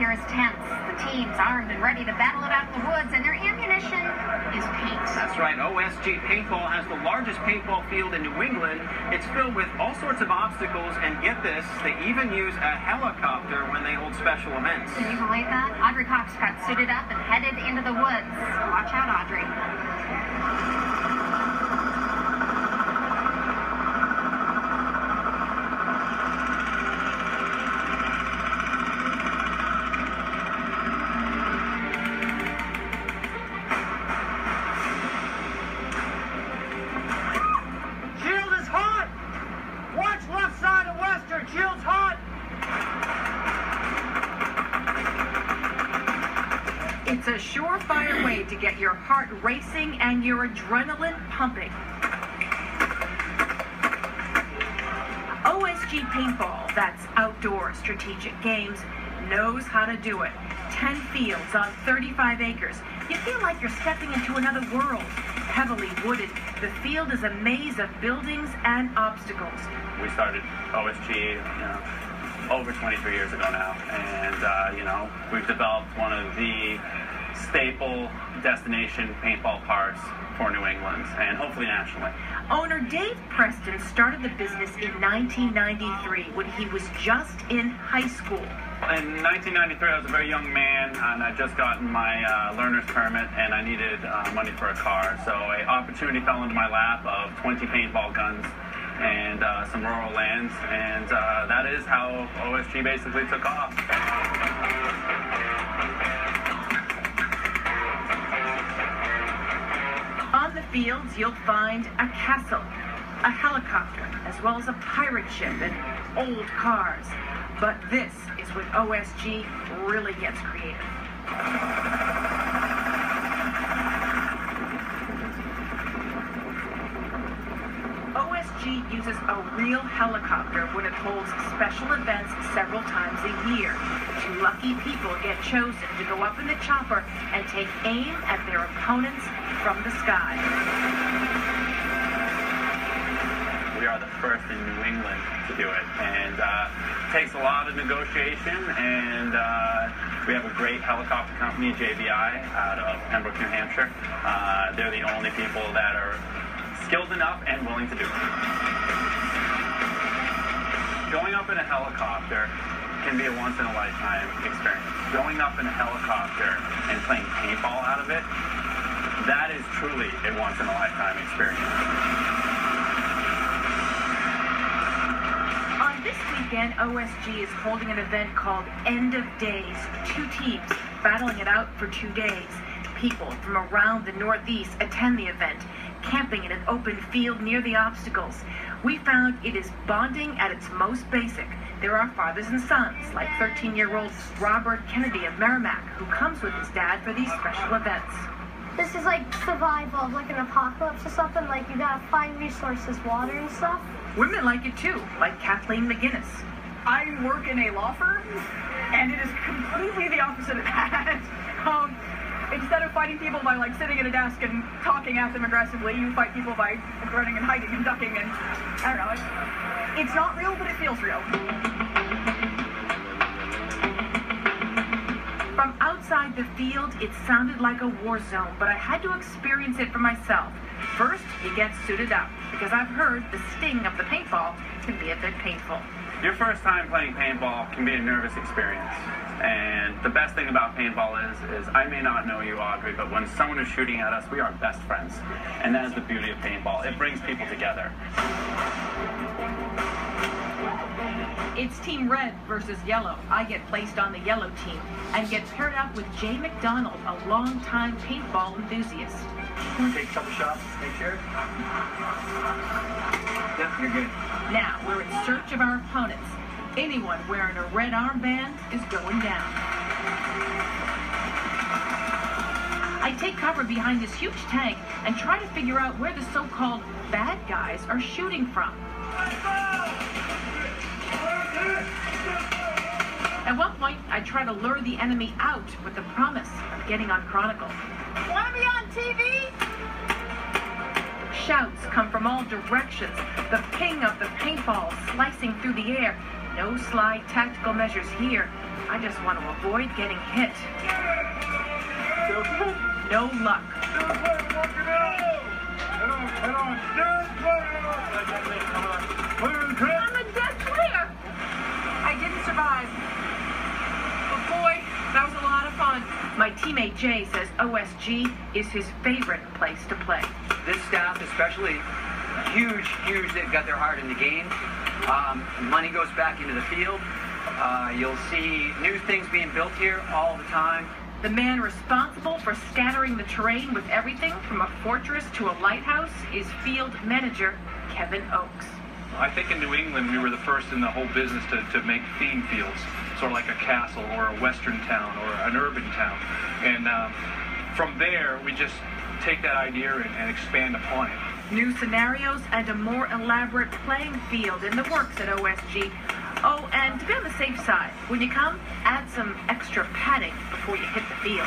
atmosphere is tense. The teams armed and ready to battle it out in the woods, and their ammunition is paint. That's right. OSG Paintball has the largest paintball field in New England. It's filled with all sorts of obstacles, and get this, they even use a helicopter when they hold special events. Can you believe that? Audrey Cox got suited up and headed into the woods. Watch out, Audrey. It's a surefire way to get your heart racing and your adrenaline pumping. OSG Paintball, that's outdoor strategic games, knows how to do it. 10 fields on 35 acres. You feel like you're stepping into another world. Heavily wooded, the field is a maze of buildings and obstacles. We started OSG, over 23 years ago now, and we've developed one of the staple destination paintball parks for New England and hopefully nationally. Owner Dave Preston started the business in 1993 when he was just in high school. In 1993, I was a very young man, and I'd just gotten my learner's permit, and I needed money for a car. So an opportunity fell into my lap of 20 paintball guns and some rural lands, and that is how OSG basically took off. On the fields, you'll find a castle, a helicopter, as well as a pirate ship and old cars. But this is when OSG really gets creative. OSG uses a real helicopter when it holds special events several times a year. 2 lucky people get chosen to go up in the chopper and take aim at their opponents from the sky. We are the first in New England to do it, and it takes a lot of negotiation, and we have a great helicopter company, JBI, out of Pembroke, New Hampshire. They're the only people that are skilled enough and willing to do it. Going up in a helicopter can be a once-in-a-lifetime experience. Going up in a helicopter and playing paintball out of it, that is truly a once-in-a-lifetime experience. On this weekend, OSG is holding an event called End of Days. 2 teams battling it out for 2 days. People from around the Northeast attend the event, camping in an open field near the obstacles. We found it is bonding at its most basic. There are fathers and sons, like 13-year-old Robert Kennedy of Merrimack, who comes with his dad for these special events. This is like survival, like an apocalypse or something, like you gotta find resources, water and stuff. Women like it too, like Kathleen McGinnis. I work in a law firm, and it is completely the opposite of that. Instead of fighting people by like sitting at a desk and talking at them aggressively, you fight people by running and hiding and ducking, and I don't know, it's not real, but it feels real. From outside the field, it sounded like a war zone, but I had to experience it for myself. First, you get suited up, because I've heard the sting of the paintball can be a bit painful. Your first time playing paintball can be a nervous experience. And the best thing about paintball is I may not know you, Audrey, but when someone is shooting at us, we are best friends. And that is the beauty of paintball. It brings people together. It's Team Red versus Yellow. I get placed on the yellow team and get paired up with Jay McDonald, a longtime paintball enthusiast. Can we take a couple shots? Make sure. Yep, you're good. Now, we're in search of our opponents. Anyone wearing a red armband is going down. I take cover behind this huge tank and try to figure out where the so-called bad guys are shooting from. At one point, I try to lure the enemy out with the promise of getting on Cronical. Want to be on TV? Shouts come from all directions. The ping of the paintball slicing through the air. No sly tactical measures here. I just want to avoid getting hit. No luck. I'm a dead player. I didn't survive. But boy, that was a lot of fun. My teammate Jay says OSG is his favorite place to play. This staff especially, huge, they've got their heart in the game. Money goes back into the field. You'll see new things being built here all the time. The man responsible for scattering the terrain with everything from a fortress to a lighthouse is field manager Kevin Oakes. I think in New England we were the first in the whole business to make theme fields, sort of like a castle or a western town or an urban town. And from there we just take that idea and expand upon it. New scenarios and a more elaborate playing field in the works at OSG. Oh, and to be on the safe side, when you come, add some extra padding before you hit the field.